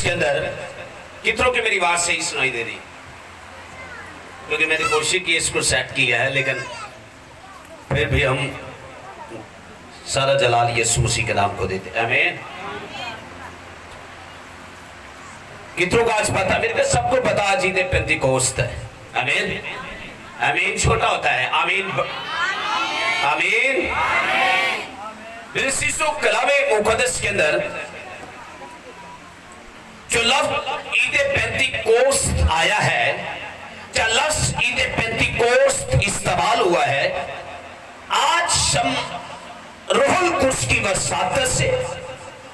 के अंदर कितनों की मेरी बात सही सुनाई दे रही, क्योंकि मैंने कोशिश की इसको सेट किया है, लेकिन फिर भी हम सारा जलाल यीशु मसीह के नाम को देते। आमीन। कितनों को आज पता, मेरे को सबको पता आज ईद पेंतिकोस्त है। आमीन आमीन। छोटा होता है आमीन आमीन। मेरे शिशु कलामे मुकद्दस के अंदर जो लफ्ज़ ईद पेंतिकोस्त आया है, जो लफ्ज़ ईद पेंतिकोस्त इस्तेमाल हुआ है, आज हम रूहुल कुद्स की वसातत से,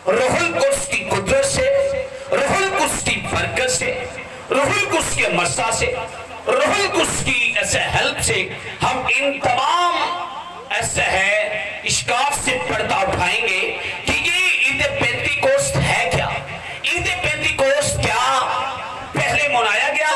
रूहुल कुद्स की कुदरत से, रूहुल कुद्स की बरकत से, रूहुल कुद्स के मसा से, रूहुल कुद्स की ऐसे हेल्प से हम इन तमाम ऐसे है इश्काफ से पर्दा उठाएंगे कि ये ईद पेंतिकोस्त है क्या, ईद पेंतिकोस्त क्या पहले मनाया गया,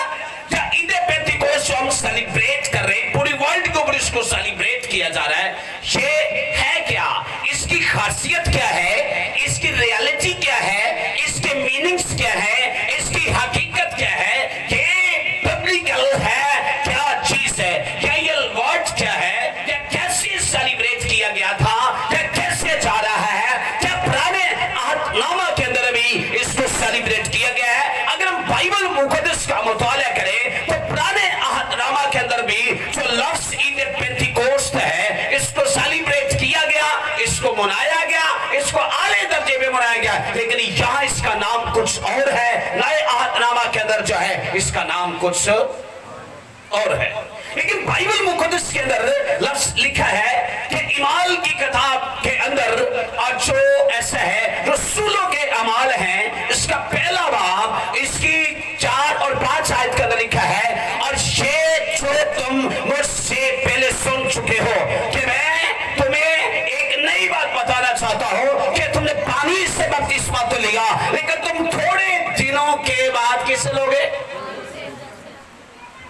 या ईद पेंतिकोस्त जो हम सेलिब्रेट कर रहे हैं पूरी वर्ल्ड के ऊपर इसको सेलिब्रेट किया जा रहा है, ये है क्या, इसकी खासियत क्या है, इसकी रियलिटी क्या है, इसके मीनिंग्स क्या है, इसकी हकीकत क्या है, ये बिब्लिकल है क्या चीज है, क्या ये वर्ड क्या है, या कैसे सेलिब्रेट किया गया था, या कैसे जा रहा है, क्या पुराने अहदनामा के अंदर भी इसको सेलिब्रेट किया गया है। अगर हम बाइबल मुकद्दस का मुताला करें तो पुराने अहदनामा के अंदर भी जो लफ्ज़ ईद पेंतिकोस्त है इसको सेलिब्रेट किया गया, इसको मनाया गया, इसको आले दर्जे में मनाया गया, लेकिन यहाँ इसका नाम कुछ और है। नए अहदनामा के अंदर जो है इसका नाम कुछ और है, लेकिन बाइबल मुकद्दस के अंदर लफ्ज़ लिखा है कि इमाल की किताब के अंदर और जो ऐसा है रसूलों के अमाल हैं, इसका पहला बाब इसकी 4 और 5 आयत के अंदर लिखा है, और ये जो तुम मुझसे पहले सुन चुके हो कि मैं तुम्हें एक नई बात बताना चाहता हूं कि तुमने पानी से बपतिस्मा तो लिया, लेकिन तुम थोड़े दिनों के बाद किससे लोगे,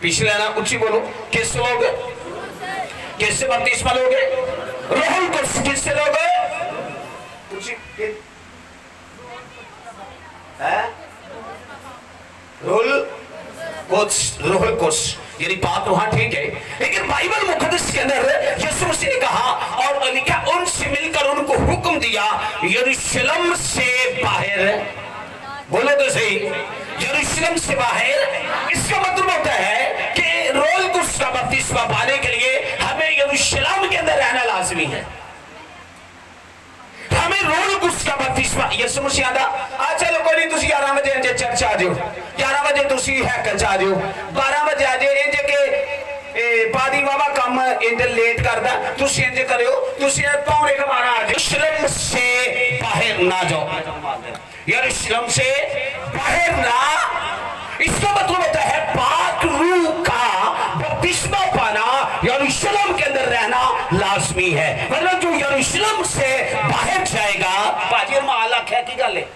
पिछले ना उच्ची बोलो, किससे लोगे, किससे बपतिस्मा लोगे, रूहुल कुद्स किससे लोगे, उच्ची है रूहुल कुद्स, यानी बात तो हाँ ठीक है, लेकिन बाइबल मुकद्दस के अंदर यीशु मसीह ने कहा और लिखा उनसे मिलकर उनको हुक्म दिया यरूशलेम से बाहर, बोलो तो सही, यरूशलेम से बाहर। इसका मतलब होता है कि रूहुल कुद्स का बपतिस्मा पाने के लिए हमें यरूशलेम के अंदर रहना लाजमी है, हमें रूहुल कुद्स का बपतिस्मा यीशु मसीह आंदा आ चलो कोई नहीं तुसी 11 बजे इंजे चर्च आ जाओ, 11 बजे तुसी हैकल च आ जाओ, 12 बजे आ जाओ, इंजे के पादी बाबा काम इंजे लेट करदा, तुसी इंजे करियो, तुसी पौने के 12 आ जाओ, यरूशलेम से बाहर ना जाओ, यरूशलेम से बाहर ना। इसका मतलब होता है पाक रूह का बपतिस्मा पाना, यरूशलेम के अंदर रहना लाजमी है, मतलब जो यरूशलेम से बाहर जाएगा बाजी माल आख्या की गल है,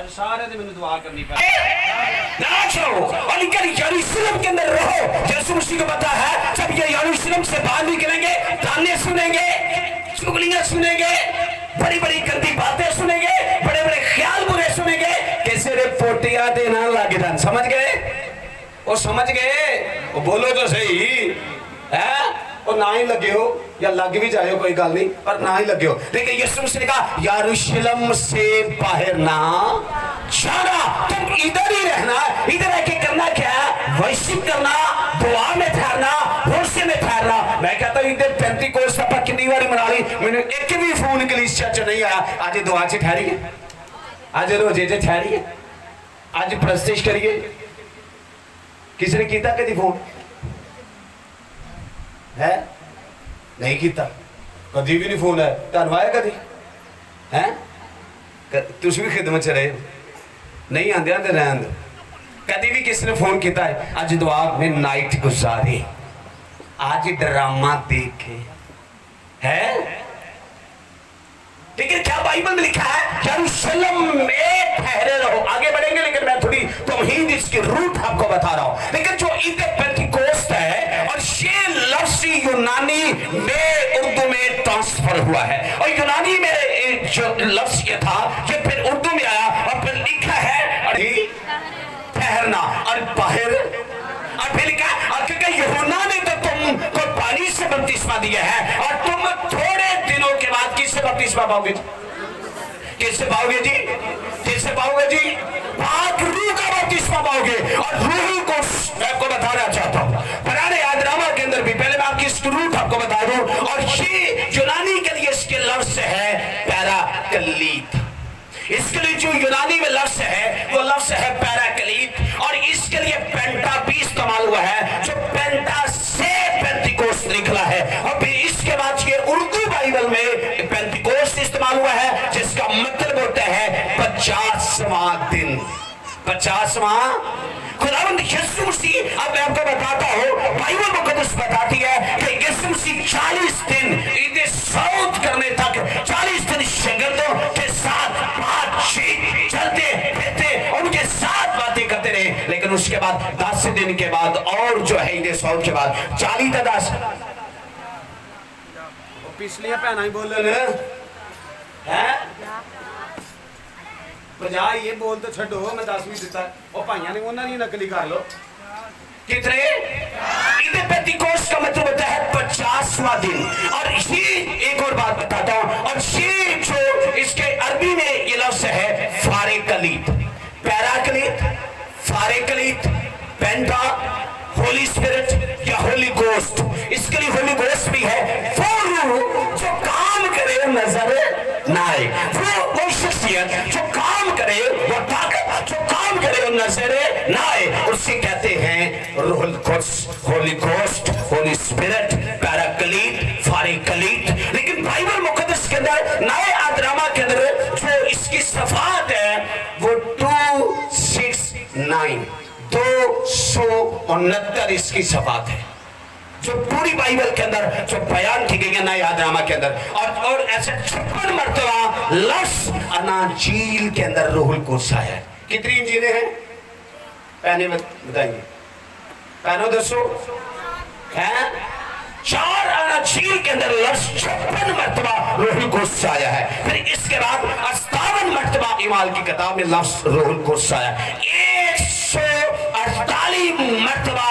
सारे ने मैंने दुआ करनी पड़ेगी ना छोड़ो, और यरूशलेम के अंदर रहो। यीशु मसीह को पता है जब ये यरूशलेम से बाहर निकलेंगे ताने सुनेंगे, चुगलियां सुनेंगे, बड़ी बड़ी गंदी बातें सुनेंगे, बड़े बड़े ख्याल बुरे सुनेंगे, कैसे रे पोटियां देना लग जान, समझ गए, वो समझ गए, वो बोलो तो सही है, और ना ही लगे हो या लग भी जाए कोई गल नहीं, पर ना ही लगे हो, लेकिन यीशु मसीह ने कहा यरूशलेम से बाहर ना जाना, तुम इधर ही रहना, इधर आके करना क्या है, वर्शिप करना, दुआ में ठहरना, होशे में ठहरना। मैं कहता हूं इधर पेंतिकोस्त आप कितनी बार मना ली, मैंने एक भी फोन के लिए चर्च नहीं आया, आज दुआ से ठहरिए, आज रोजे से ठहरिए, आज प्रस्तिश करिए, किसी ने किया कभी फोन है, नहीं किया कभी भी नहीं फोन है, धनवाया कभी है, तुम भी खिदमत च रहे हो, नहीं आंदे आंदे रहन दो, कभी भी किसी ने फोन किया है, आज दुआ में नाइट गुजारी, आज ड्रामा देखे है, लेकिन क्या बाइबल में लिखा है यरूशलेम में ठहरे रहो। आगे बढ़ेंगे लेकिन मैं थोड़ी तौहीद इसकी रूट आपको बता रहा हूं, लेकिन जो ईद पेंतिकोस्त है और ये लफ्ज़ लफ्ज यूनानी में उर्दू में ट्रांसफर हुआ है और यूनानी में जो लफ्ज ये था ये फिर उर्दू में आया और फिर लिखा है ठहरना और बाहर और फिर लिखा और क्योंकि यूहन्ना ने तो तुमको पानी से बपतिस्मा दिया है और तुम थोड़े दिनों के बाद किससे बपतिस्मा पाओगे? किससे पाओगे जी? किससे पाओगे जी? पाक रूह का बपतिस्मा पाओगे। और रूह को आपको बताना चाहता हूँ पुराने यादनामा के अंदर भी, पहले मैं आपकी इसकी रूह आपको बता दूं, और ये यूनानी के लिए इसके लफ्ज है पैराकलीत। इसके लिए जो यूनानी में लफ्ज है वो लफ्ज है पैराकलीत और इसके लिए पेंटा भी इस्तेमाल हुआ है जो पेंटा से पेंटिकोस्ट निकला है। और फिर इसके बाद ये उर्दू बाइबल में पेंटिकोस्ट इस्तेमाल हुआ है जिसका मतलब होता है 50वां दिन। 50वां खुदावंद यीशु मसीह, अब मैं आपको बताता हूँ बाइबल मुकद्दस बताती है कि यीशु मसीह 40 दिन इन्हें सौत करने तक 40 दिन शागिर्दों के साथ बातचीत चलते रहते उनके साथ बातें करते रहे। लेकिन उसके बाद 10 दिन के बाद और जो है इन्हें सौत के बाद 40 था 10 पिछलियां भैन ही बोल रहे हैं बजा ये बोल तो छो मैं 10 भी दिता और भाइयों ने उन्होंने नकली कर लो कितने इधर पेंटिकोस्ट का मतलब होता है 50वां दिन। और ये एक और बात बताता हूं और ये जो इसके अरबी में ये लफ्ज है फारेकलीत, पैराकलीत, फारेकलीत, पेंटा, होली स्पिरिट या होली गोस्ट। इसके लिए होली गोस्ट भी है वो रूह जो काम करे नजर ना आए, वो शख्सियत जो काम करे, वो ताकत जो काम करे वो नजर ना आए, उससे कहते हैं रूहुल कुद्स, holy ghost, holy spirit, Paraclete, फारेकलीत। लेकिन बाइबल मुकद्दस के अंदर नए आदनामा के अंदर जो इसकी सफात है वो 269 269 इसकी सफात है जो पूरी बाइबल के अंदर जो बयान की गई है नए यादनामा के अंदर। और ऐसे 56 मरतबा लफ्ज अनाजील के अंदर रूहुल कुद्स आया है। कितनी इंजीलें हैं पहले बताएंगे? पहले दसो हैं 4 अनाजील के अंदर लफ्ज 56 मरतबा रूहुल कुद्स आया है। फिर इसके बाद 57 मरतबा ईमाल की किताब में लफ्ज रूहुल कुद्स आया। 148 मरतबा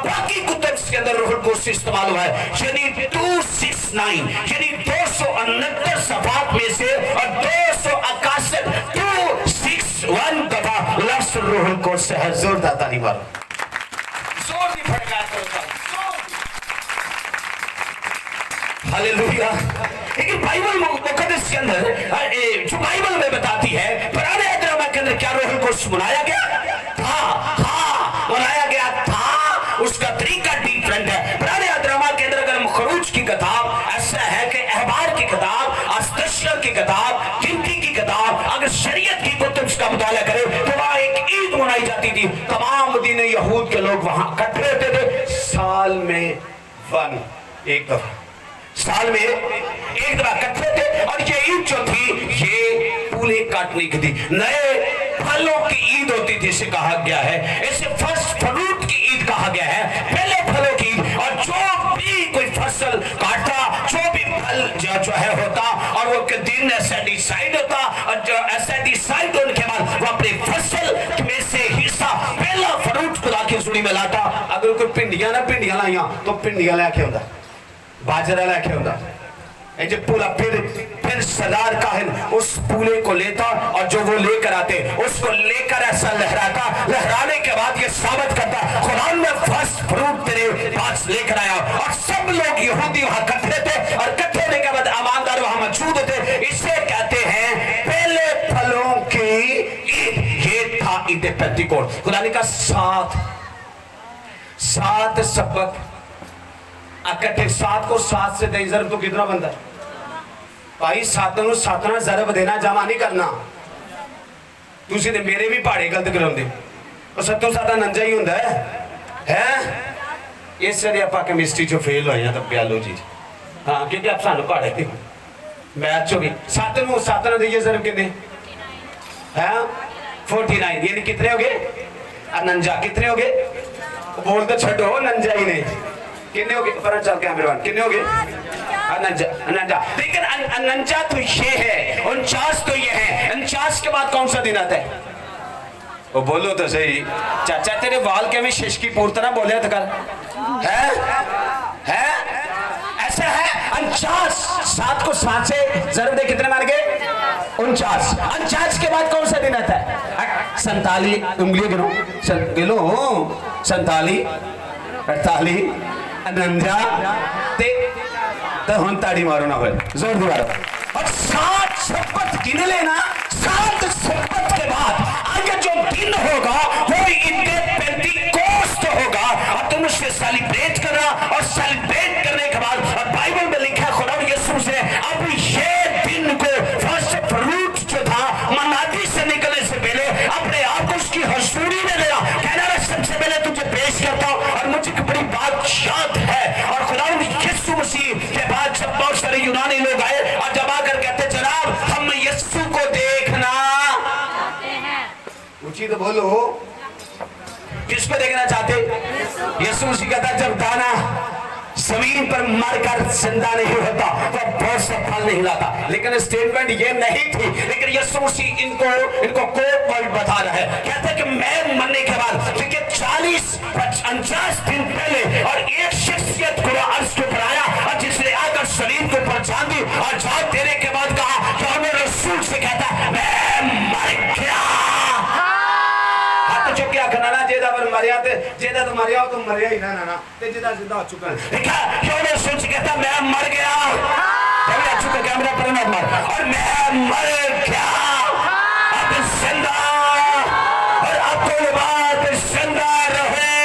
बाकी कुतुब के अंदर रूहुल कुद्स इस्तेमाल हुआ है। यानी 269 यानी 269 सफात में से और 261 261 दफा लफ्ज रूहुल कुद्स है। जोरदार ताली मारो, जोर की फटकार करो, हालेलुया। लेकिन बाइबल मुकद्दस के अंदर जो बाइबल में बताती है पुराने यादनामा के अंदर क्या रूहुल कुद्स मनाया गया था? हाँ मनाया गया था। उसका तरीका डिफरेंट है। पुराने यादनामा के अंदर अगर खरूज की किताब ऐसा है कि अहबार की किताब, अस्तशर की किताब, गिनती की किताब, अगर शरीयत की कुतुब का मुताला करे तो वहां एक ईद मनाई जाती थी। तमाम मदीने यहूद के लोग वहां इकट्ठे होते थे साल में एक दफा, साल में एक दफा इकट्ठे थे। और ये ईद जो थी ये पूरे काटने की थी। नए फलों की ईद होती थी इसे कहा गया है, इसे फर्स्ट फ्रूट की ईद कहा गया है, पहले फलों की। और जो भी कोई फसल काटता, जो भी फल जो है होता और वो के दिन ऐसा डिसाइड होता और जो ऐसा डिसाइड होने के बाद वो अपने फसल में से हिस्सा पहला फ्रूट खुदा की सुनी में लाता। अगर कोई भिंडियां लाइया तो भिंडियां लेके आता, बाजरा लेके आता, पूरा फिर सरदार काहिन उस पूले को लेता और जो वो लेकर आते उसको लेकर ऐसा लहराता, लहराने के बाद ये साबित करता खुदा ने फर्स्ट फ्रूट तेरे पास लेकर आया। और सब लोग यहूदी वहां इकट्ठे थे और इकट्ठे होने के बाद ईमानदार वहां मौजूद थे। इसे कहते हैं पहले फलों की ईद। ये था ईद पेंटिकोस्ट। खुदा ने कहा 7 सबक इकट्ठे, 7 को 7 से 23 जरब तो कितना बनता है भाई? 7 ਨੂੰ ਜ਼ਰਬ देना जमा नहीं करना। ਤੁਸੀਂ ਤੇ ਮੇਰੇ ਵੀ ਪਹਾੜੇ ਗਲਤ ਕਰਾਉਂਦੇ ਉਹ 7 49 ਹੀ ਹੁੰਦਾ ਹੈ ਇਸ ਲਈ ਆਪਾਂ ਕੈਮਿਸਟਰੀ ਚੋਂ ਫੇਲ ਹੋਏ ਆ ਤਾਂ ਬਾਇਓਲੋਜੀ ਹਾਂ ਕਿਉਂਕਿ ਆਪ ਸਾਨੂੰ ਪਹਾੜੇ ਤੇ मैथ चो भी 7 ਨੂੰ 7 ਨਾਲ ਦੇਈਏ ਜ਼ਰਬ ਕਿੰਨੇ ਹੈ 49 यानी कितने हो गए 49 कितने हो गए बोल तो छो 49 ही ने कितने हो गए फरन चल कैमरामैन कितने हो गए 49 लेकिन 49 तो ये है 49 तो ये है 49 के बाद कौन सा दिन आता है वो बोलो तो सही चाचा तेरे वाल के में शिशकी पूर्तना बोले तो कर है ऐसा है 49 7 को 7 से जरूर दे कितने मार गए 49 के बाद कौन सा दिन आता है 47 उंगलियां गिनो गिनो 47 48 49 तो हम ताड़ी मारो ना भाई जोर दे मारो और 7 शपथ गिन लेना 7 शपथ के बाद आगे जो दिन होगा वो इनके पेंटिकोस्ट होगा और तुम उससे सेलिब्रेट करना और सेलिब्रेट करने के बाद और बाइबल में लिखा है खुदा यीशु से अब ये दिन को फर्स्ट फ्रूट जो था मनादी से निकलने से पहले अपने आप को उसकी हजूरी में लेना कहना मैं सबसे पहले तुझे पेश करता हूँ और मुझे एक बड़ी बात याद है और खुदा यीशु मसीह के बाद जब बहुत सारे यूनानी लोग आए और जब आकर कहते जनाब हम यीशु को देखना ऊंची तो बोलो किसको देखना चाहते यीशु मसीह कहता जब दाना जमीन पर मरकर जिंदा नहीं होता वह बहुत सा फल नहीं लाता लेकिन स्टेटमेंट ये नहीं थी लेकिन यीशु मसीह इनको कोट वर्ड बता रहा है कहते हैं कि मैं मरने के बाद देखिए 40-50 दिन पहले और एक शख्सियत को अर्ज के ऊपर आया और जिसने आकर शरीर के ऊपर जान दी और जान देने के बाद कहा कि हमें रसूल से कहता मैं मर गया जो क्या करना जेदा पर मरिया ते जेदा तो मरिया तो मरिया ही ना ते जेदा जिंदा हो चुका है देखा क्यों ने सोच कहता मैं मर गया कैमरा चुका कैमरा पर मत मार और मैं मर गया अब जिंदा और अब कोई बात जिंदा रहे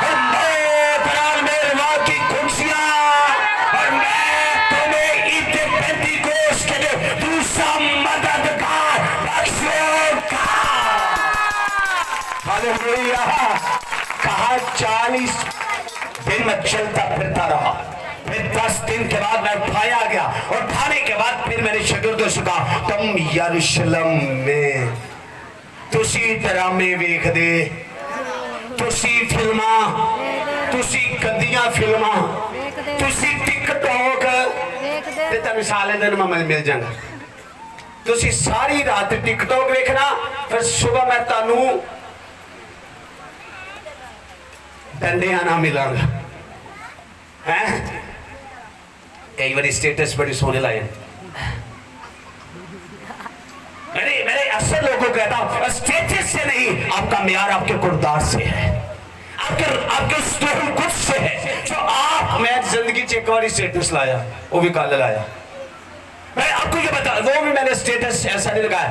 और मौत राल मेरवा की कुर्सियां और मैं तुम्हें ईद पेंटिकोस्ट के लिए दूसरा मददगार बख्शूंगा कहा 40 दिन में चलता फिरता रहा फिर 10 दिन के बाद मैं उठाया गया और उठाने के बाद फिर मेरे शागिर्दों से कहा तुम यरूशलेम में तुसी ड्रामे वेख दे तुसी फिल्मा तुसी गंदियां फिल्मा तुसी टिकटॉक ते तभी साले दिन में मिल जाएगा तुसी सारी रात टिकटॉक देखना फिर सुबह मैं तानू डंडे आना मिलांगा हैं कई बार स्टेटस बड़ी सोने लाए मैंने अक्सर लोगों को कहता हूं स्टेटस से नहीं आपका म्यार आपके किरदार से है आपके कुछ से है जो आप मैं जिंदगी से एक बार स्टेटस लाया वो भी कल लाया मैं आपको ये बता वो भी मैंने स्टेटस ऐसा नहीं लगाया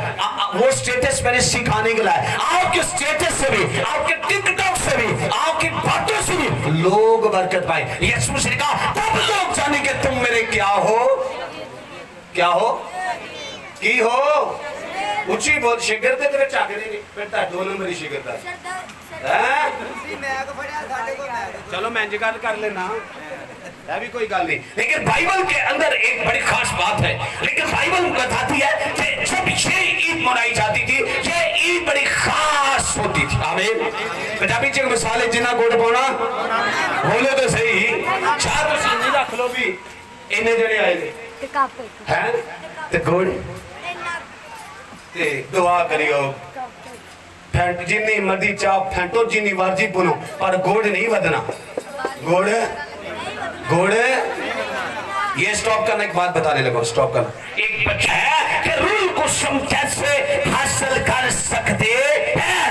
वो स्टेटस मैंने सिखाने के लिए आपके स्टेटस से भी आपके टिकटॉक से भी आपकी बातों से भी लोग बरकत पाए यीशु मसीह ने कहा तब लोग जानेंगे तुम मेरे क्या हो की हो ऊंची बोल शिगिरते तेरे चाकरी नहीं बेटा 2 नंबर ही शिगिरता चलो मैं गल कर लेना है भी कोई गल नहीं लेकिन बाइबल के अंदर एक बड़ी खास बात है लेकिन बाइबल बताती है कि जब ये ईद मनाई जाती थी ये ईद बड़ी खास होती थी आमीन पंजाबी च मिसाल जिन्ना गुड़ पाना बोलो तो सही चार मशीनी रख लो भी इन्ने जने आए हैं ते गुड़ ते दुआ करियो फैंट जिन्नी मर्जी चाह फैंटो जिन्नी मर्जी पुनो पर गुड़ नहीं बदना गुड़ ये स्टॉप करना एक बात बताने लगा स्टॉप करना एक बच्चा है कि रूल को हम कैसे हासिल कर सकते हैं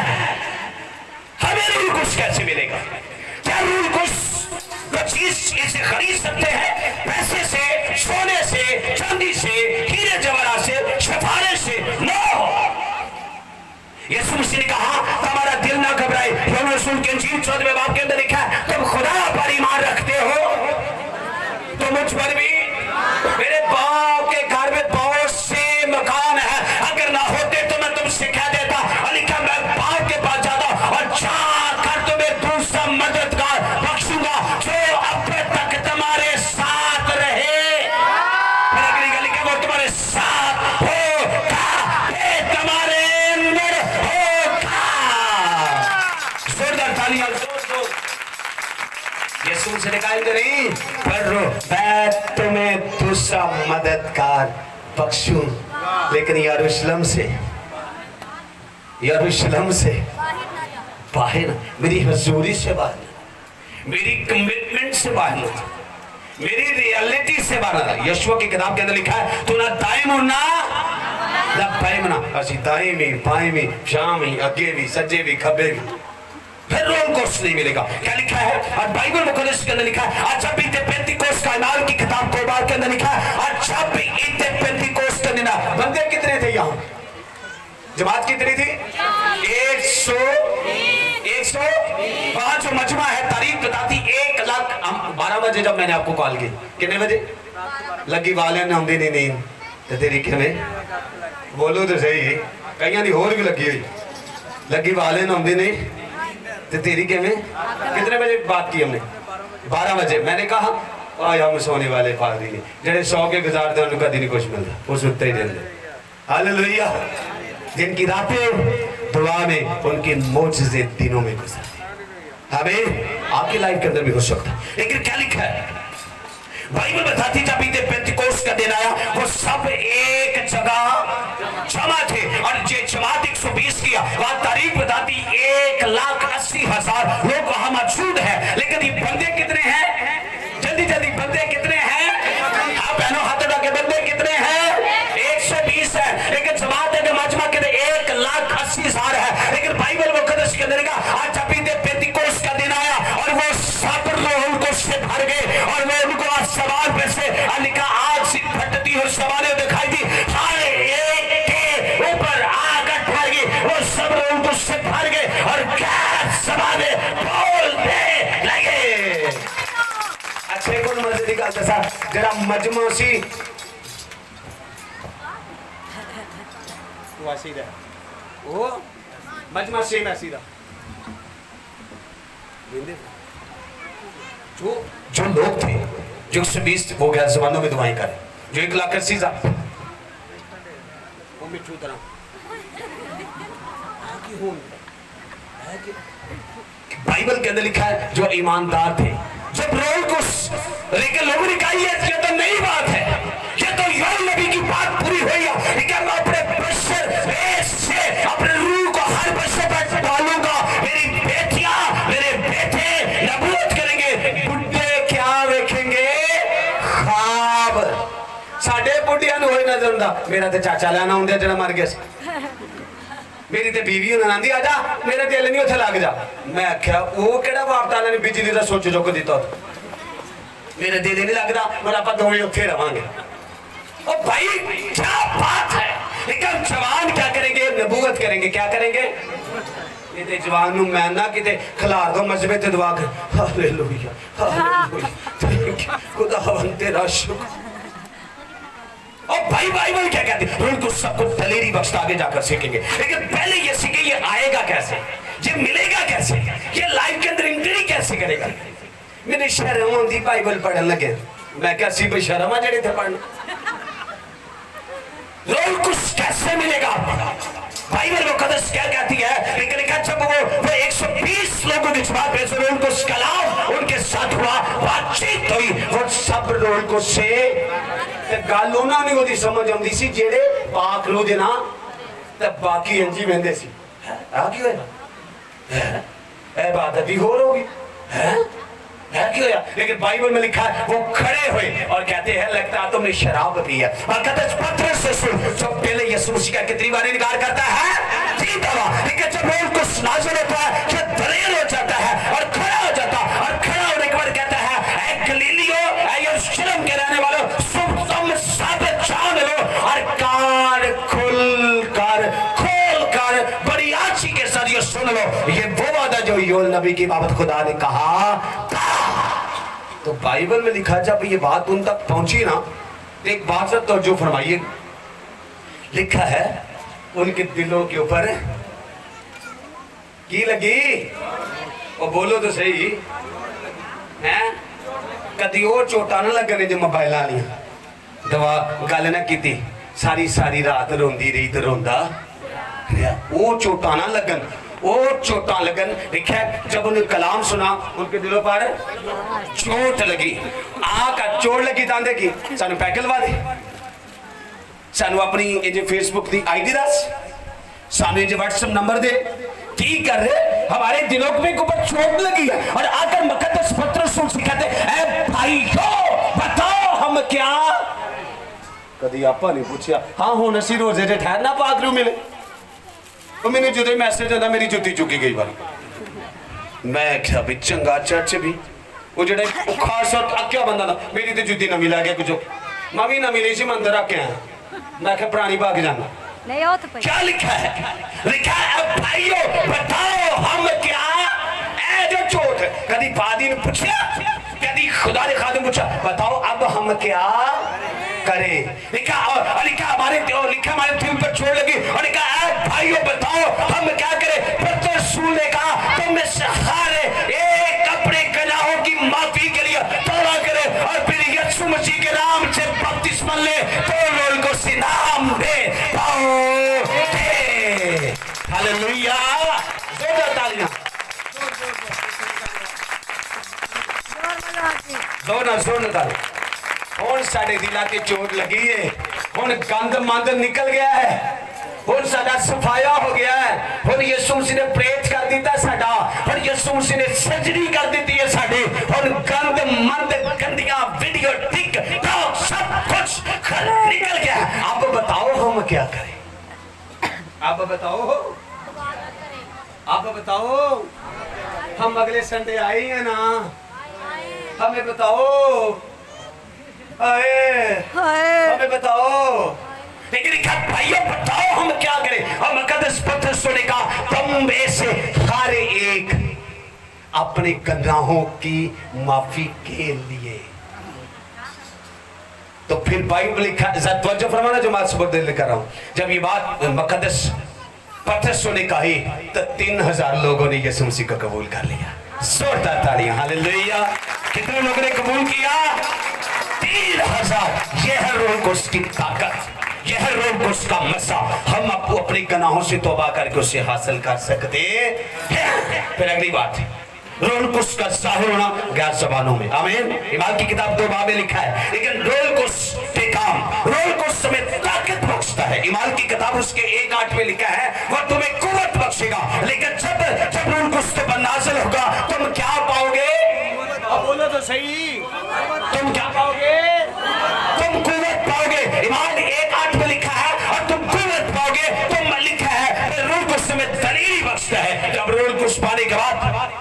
हमें रूल कुछ कैसे मिलेगा क्या रूल कुछ चीज इसे खरीद सकते हैं पैसे से सोने से चांदी से हीरे जवाहरात से सितारे से नो यीशु मसीह ने कहा तुम्हारा दिल ना घबराए यूहन्ना रसूल के इंजील 14वें बाब के अंदर लिखा है तुम खुदा पर ईमान रखते हो तो मुझ पर भी मेरे बाप के घर में बहुत से मकान है अगर ना होते तो मैं तुमसे कह देता और लिखा मैं बाप के पास जाता और जाकर तुम्हें दूसरा मददगार बख्शूंगा जो अब तक तुम्हारे साथ रहे लिखा वो तुम्हारे साथ होगा तुम्हारे अंदर होगा जोरदार तालियां जोर उसने कहा नहीं पर मैं तुम्हें दूसरा मददगार बख्शूं, लेकिन यरूशलेम से बाहर, मेरी हजूरी से बाहर, मेरी कमिटमेंट से बाहर, मेरी रियलिटी से बाहर। यशुआ की किताब के अंदर लिखा है तू ना दाएं मुड़ ना बाएं मुड़ना, असि दाएं में बाएं में शाम में अगे भी सज्जे भी खब्बे भी, फिर रोल कोर्स नहीं मिलेगा। क्या लिखा है? और बाइबल मुकद्दस के अंदर लिखा है आज जब भी पेंटिकोस्ट का ऐलान की किताब तौबा के अंदर लिखा है आज जब भी पेंटिकोस्ट का दिन, बंदे कितने थे यहाँ, जमात कितनी थी? 100 वहां जो मजमा है तारीख बताती 1,00,000। 12 बजे जब मैंने आपको कॉल की, कितने बजे लगी वाले ने आंदी नहीं तो तेरी किमें बोलो तो सही, कई दी होर भी लगी हुई, लगी वाले ने आंदी नहीं तो तेरी किमें। कितने बजे बात की हमने? 12 बजे। मैंने कहा हम सोने वाले पादरी ने जेडे 100 के गुजारते उन्हें कभी नहीं कुछ मिलता, वो सुनते ही रहते। हालेलुया। जिनकी रातें दुआ में, उनके मौजूदे दिनों में गुजरते। हमें आपकी लाइफ के अंदर भी हो सकता है। लेकिन क्या लिखा है बाइबल बताती जब पेंटिकोस्ट का दिन आया वो सब एक जगह जमा थे और ये जमात 120 किया। वहां तारीख बताती 1,80,000 लोग वहां मौजूद है। लेकिन ये बंदे कितने हैं? जल्दी जल्दी बंदे कितने हैं? आप बहनों हाथ उठा के बंदे कितने हैं? 120 है। लेकिन जमात के मजमा के 1,80,000 है। लेकिन बाइबल मुकद्दस के अंदर आज जब पेंटिकोस्ट का दिन आया और वो सब लोग उनको से भर गए और वो उनको सवाल पे से लिखा आग से फटती और सवालें दिखाई दी, हर एक के ऊपर आग भर गई, वो सब लोग उससे भर गए और क्या सवालें बोलने लगे। अच्छे कौन मजे निकालता सा जरा मजमू सी सीधा वो मजमा सेम है सीधा। जो लोग थे जो 120 हो गया जबानों में दुआएं करें, जो 1,80,000 वो मिठू तरह बाइबल के अंदर लिखा है जो ईमानदार थे जब रोल को, लेकिन लोगों ने कहा ये तो नई बात है, ये तो योएल नबी की बात पूरी हुई है। लेकिन मैं अपने बशर से अपने रूह को हर बशर पर डालूंगा, मेरी बेटियां मेरे बेटे नबूवत करेंगे, बुढ़े क्या देखेंगे? ख्वाब। साडे बुढ़िया नु होई नजर आंदा, मेरा ते चाचा लाना हुंदा जेड़ा मर गया सी, मेरी ते बीवी होना आंदी आजा मेरा दिल नहीं उथे लग जा। मैं आख्या वो केड़ा बाप ताला ने बिजली दा सोच चुक दिता, मेरे दिल नहीं लगता, मैं आप दोवें उत्थे रवांगे। ओ भाई क्या बात है। लेकिन जवान क्या करेंगे? नबूवत करेंगे। क्या करेंगे? ये जवान नु मैं ना किते खिलार दो मजबे ते दुआ कर, हालेलुया हालेलुया खुदावंद तेरा शुक्र। और भाई बाइबल क्या कहती है? उनको सबको दलेरी बख्शता आगे जाकर सीखेंगे। लेकिन पहले ये सीखे ये आएगा कैसे, ये मिलेगा कैसे, ये लाइफ के अंदर एंट्री कैसे करेगा। मैंने शर्म आती बाइबल पढ़ने लगे, मैं क्या सी भाई शर्म आ जड़े थे पढ़ने, रोल कुछ कैसे मिलेगा? बाइबल मुकद्दस क्या कहती है? लेकिन लिखा जब वो 120 लोगों की जमात में रोल को कलाम उनके साथ हुआ, बातचीत हुई, वो सब रोल को से गल उन्होंने वो समझ आती सी जेड़े पाक रू दे ना ते बाकी इंजी बहते सी। आ की होया? इबादत ही होर होगी है क्यों होया? लेकिन बाइबल में लिखा है वो खड़े हुए और कहते हैं लगता तुमने शराब पी है। और कहते पत्थर से सुन, जब पहले यीशु मसीह का कितनी बार इनकार करता है? 3 दफा। लेकिन जब वो उनको नाज़िल होता है कि दलेर हो जाता है और खड़ा हो जाता है, और खड़ा होने के बाद कहता है ऐ गलीलियो ऐ यरूशलेम के रहने वालों तुम सब जान लो और कान खोल कर बड़ी आंची के साथ ये सुन लो, ये वो वादा जो योएल नबी की बाबत खुदा ने कहा था। तो बाइबल में लिखा जब ये बात उन तक पहुंची ना तो एक बात से तवज्जो फरमाइए, लिखा है उनके दिलों के ऊपर की लगी, और बोलो तो सही है, कदी और चोटा ना लगने जो मोबाइल वाली दवा गल ना की सारी सारी रात रोंदी रही तो रोंदा वो चोटा ना लगन, वो चोटा लगन लिखा है, जब उन्हें कलाम सुना उनके दिलों पर चोट लगी। आका चोट लगी तांदे की सानू पैके लवा दे, सानू अपनी ये फेसबुक की आईडी दस, सानू ये व्हाट्सएप नंबर दे। की कर रहे हमारे दिलों में ऊपर चोट लगी है और आकर मुकद्दस पत्रस सिखाते ऐ भाइयों बताओ हम क्या। कभी आपा नहीं पूछा हाँ हुण असीं रोजे जे ठहरना पाक नूं मिले। वो मैंने जो मैसेज आता मेरी जुत्ती चुकी गई बार। मैं क्या भी चंगा चर्च भी वो जो खास अक्या बंदा था मेरी तो जुत्ती नवी ला गया कुछ मैं भी नवी नहीं सी मैं अंदर रख के आया। मैं क्या पुरानी भाग जाना नहीं हो तो क्या लिखा है? लिखा है भाइयों बताओ हम क्या। ऐ जो चोट कभी पादी ने पूछा, कभी खुदा ने खादिम पूछा बताओ अब हम क्या करें। लिखा और लिखा हमारे दिल पर चोट लगी और लिखा ऐ भाइयों बताओ हम क्या करें। पतरस ने कहा तुम में से हर एक अपने गुनाहों की माफी के लिए तौबा करे और फिर यीशु मसीह के नाम से बपतिस्मा ले तो लोगों को इनाम दे पाओगे। हालेलुया, जोरदार तालियां, जोरदार तालियां। हुण साडे दिलां ते चोट लगी है, हुण गंद मंद निकल गया है, हुण साडा सफाया हो गया है, हुण यीशु मसीह ने प्रेत कर दिता साडा, हुण यीशु मसीह ने सर्जरी कर दी है साडी, हुण गंद मंद गंदियां वीडियो टिकटॉक सब कुछ निकल गया। अब बताओ हम क्या करें। अब बताओ, अब बताओ हम अगले संडे आए हैं ना, हमें बताओ, हमें बताओ। लेकिन भाइयों बताओ हम क्या करें। और मुकद्दस पत्रस ने कहा तुम में से हर एक अपने गुनाहों की माफी के लिए। तो फिर बाइबल लिखा तवज्जो फरमाना जो मैं सबक दिल कर रहा हूं। जब ये बात मुकद्दस पत्रस ने कही तो 3000 लोगों ने यीशु मसीह को कबूल कर लिया। जोरदार तालियां, हालेलुया। कितने लोगों ने कबूल किया? 3000। यह है रूह कुद्स की ताकत, यह है रूह कुद्स का मसा। हम आपको अपने गुनाहों से तौबा करके उसे हासिल कर सकते हैं। फिर अगली बात, रूह कुद्स का ज़ाहिर होना गैर ज़बानों में। आमीन। ईमान की किताब 2 बाब में लिखा है, लेकिन रूह कुद्स के काम, रूह कुद्स में ताकत बख्शता है। ईमान की किताब उसके 1:8 में लिखा है वह तुम्हें कुव्वत बख्शेगा। लेकिन जब रूह कुद्स तुम पर नाज़िल होगा तुम क्या पाओगे? अब बोलो तो सही, तुम क्या पाओगे? तुम कुव्वत पाओगे। ईमान 1:8 में लिखा है और तुम कुव्वत पाओगे। तुम लिखा है रूह कुद्स तुम्हें दलील बख्शता है। जब रूह कुद्स पाने के बाद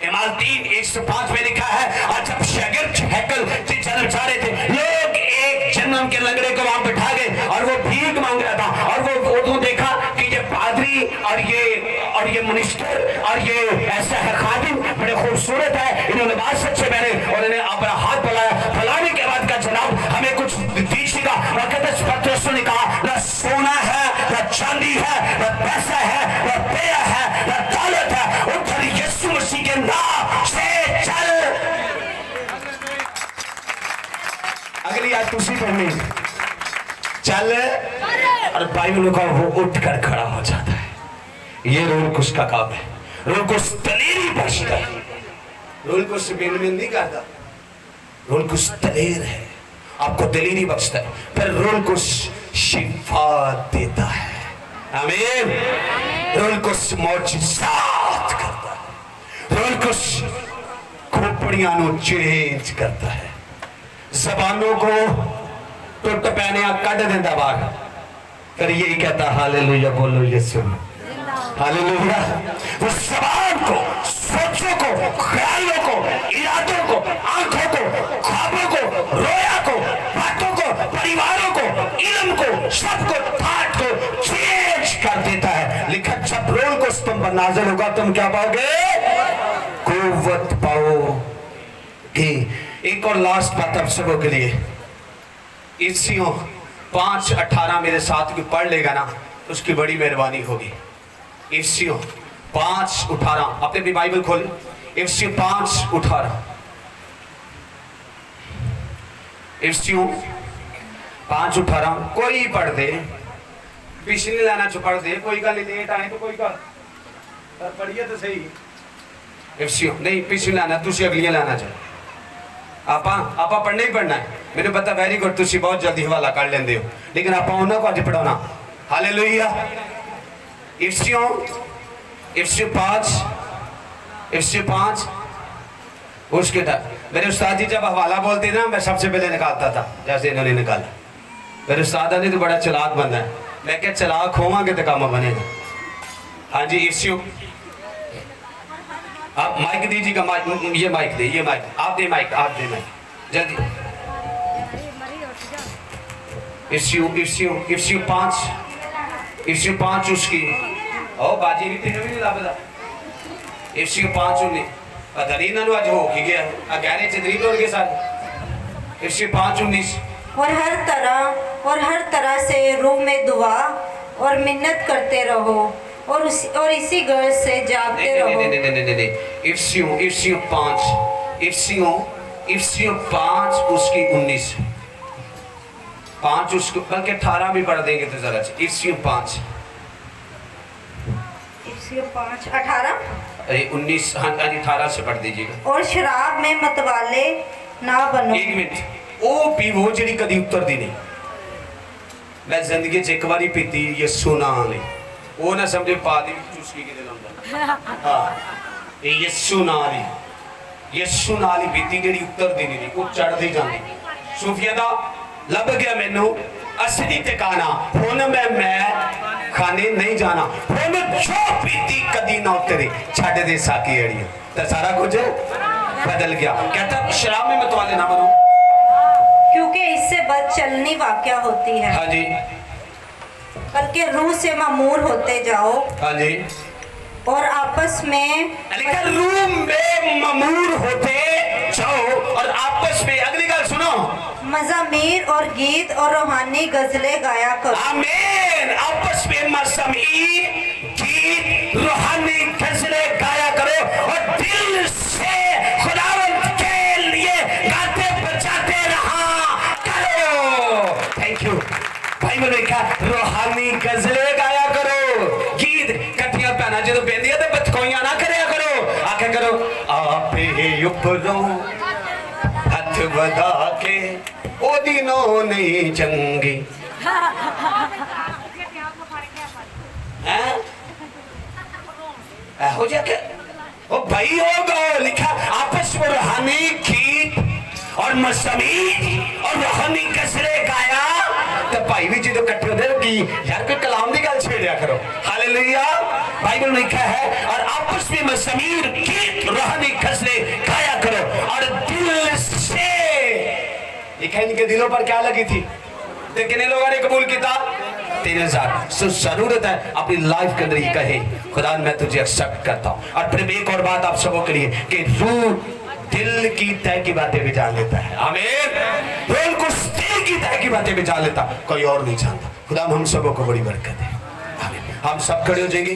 ईमान 3:105 में लिखा है और जब शागिर्द हैकल से जन्म चाह रहे थे, लोग एक जन्म के लंगड़े को वहां बिठा गए और वो भीख मांग रहा था और वो देखा कि ये पादरी और ये मिनिस्टर और ये ऐसा है खादिम बड़े खूबसूरत है, इन्होंने बात अच्छे पहने और इन्हें अपना हाथ फैलाया। फैलाने के बाद का जनाब हमें कुछ दीजिएगा। मुकद्दस पत्रस ने कहा न सोना है, न चांदी है, न पैसा है, न पेया है, न दौलत है, उधर यीशु मसीह के नाम से चल। अगली आज तुसी पढ़नी चल और बाइबल का वो उठ कर खड़ा हो जाता है। ये रूह कुद्स का काम है। रूह कुद्स दलेरी बख्शता है। रूह कुद्स बिन नहीं करता, रूह कुद्स दलेर है, आपको दलेरी बख्शता है। फिर रूह कुद्स शिफा देता है। आमीन। रूह कुद्स मौजूदात करता है। रूह कुद्स खोपड़ियां नु चेंज करता है, जबानों को टुट पैनिया कट देता बाहर। फिर यही कहता हालेलुया, बोलो यीशु हालेलुया। वो जबान को, सोचों को, ख्यालों को, इरादों को, आंखों को, ख्वाबों को, रोया को, बातों को, परिवारों को, इल्म को, सबको, थाट को चेंज कर देता है। लिखा जब रूह कुद्स तुम पर नाज़िल होगा तुम क्या पाओगे? कुव्वत पाओगे। एक और लास्ट बात आप सबों के लिए, इफ्सियों 5:18 मेरे साथ कोई पढ़ लेगा ना उसकी बड़ी मेहरबानी होगी। इफ्सियों 5:18 अपने भी बाइबल खोलें। इफ्सियों 5:18, इफ्सियों 5:18 कोई पढ़ दे, पिछली लाना चो पढ़ दे, कोई गल लेट आए तो कोई गल पर पढ़िए तो सही इफ्सियों नहीं पिछली लाना तुसी अगलियां लाना चाहो आपा पढ़ना ही पढ़ना है मैंने पता वेरी गुड तुसी बहुत जल्दी हवाला कर लेंदे हो लेकिन आपा उन्हां को अज पढ़ाना हालेलुया इफ्सियों 5 उसके मेरे उस्ताद जी जब हवाला बोलते ना मैं सबसे पहले निकालता था जैसे इन्होंने निकाला मेरे उस्ताद ने तो बड़ा चलाक बंदा है मैं क्या चलाक होवांगे तो काम बनेगा हाँ जी इफ्सियों आप माइक दीजिएगा ये माइक दे आप दे माइक जल्दी इफ्सियों 5 उसकी ओ बाजी भी तेरे भी नहीं लाभदा इफ्सियों 5 उन्हें पता नहीं इन्होंने आज हो गया गहरे चदरी तोड़ के साथ इफ्सियों 5:19 और हर तरह से रूह में दुआ और मिन्नत करते रहो और इसी गर्ज से जागते रहो। नहीं इफ्सियों 5 उसकी 19 5 उसको बल्कि 18 भी पढ़ देंगे तो जरा इफ्सियों 5 18 19 हाँ 18 से पढ़ दीजिएगा और शराब में मतवाले ना बनो। 1 मिनट ओ पीवो जी कदी उतर दी नहीं मैं जिंदगी च एक बारी पीती यस्सु नाल वो ना समझे पा दी चुस्की के दिल अंदर हाँ यस्सु नाल ही पीती जी उतर दी नहीं वो चढ़ती जाती सूफिया दा लभ गया मैनू असली ठिकाना हुन मैं खाने नहीं जाना हुन जो पीती कदी ना उतरे छड़ दे साकी अड़ियां तो सारा कुछ बदल गया कहता शराब में मतवाले ना बनो क्योंकि इससे बदचलनी वाक़या होती है। हाँ जी बल्कि रूह से मामूर होते जाओ हाँ जी और आपस में रूम में ममूर होते जाओ और आपस में अगली गल सुनो मज़ामीर और गीत और रूहानी गजलें गाया करो। आमीन आपस में मज़ामीर गीत रूहानी गजलें गाया करो और दिल से खुदावंद के लिए गाते बजाते रहा करो। थैंक यू भाई मैंने कहा रूहानी गजलें गाया करो गीत कठिया पहना जो बेंदिया तो बतकोइयां ना करया करो आके करो आपे उपरो हथ बधा के ओ दिनों नहीं चंगी हो जाके ओ भाई होगा लिखा आपस में रूहानी गीत और मज़ामीर और रूहानी गजलें गाया तो भाई भी जो इकट्ठे होते हैं कि यार कोई कलाम की गल छेड़िया करो हालेलुया बाइबल में लिखा है और आपस में मज़ामीर गीत रूहानी गजलें गाया करो और दिल से लिखा इनके दिलों पर क्या लगी थी तो कितने लोगों ने कबूल किया 3000 सो जरूरत है अपनी लाइफ के अंदर ये कहे खुदा मैं तुझे एक्सेप्ट करता हूँ और फिर एक और बात आप सबों के लिए कि रूह दिल की तय की बातें भी जान लेता है आमीन रूह कुछ दिल की तय की बातें भी जान लेता कोई और नहीं जानता खुदा हम सबों को बड़ी बरकत है आमीन हम सब खड़े हो जाएंगे।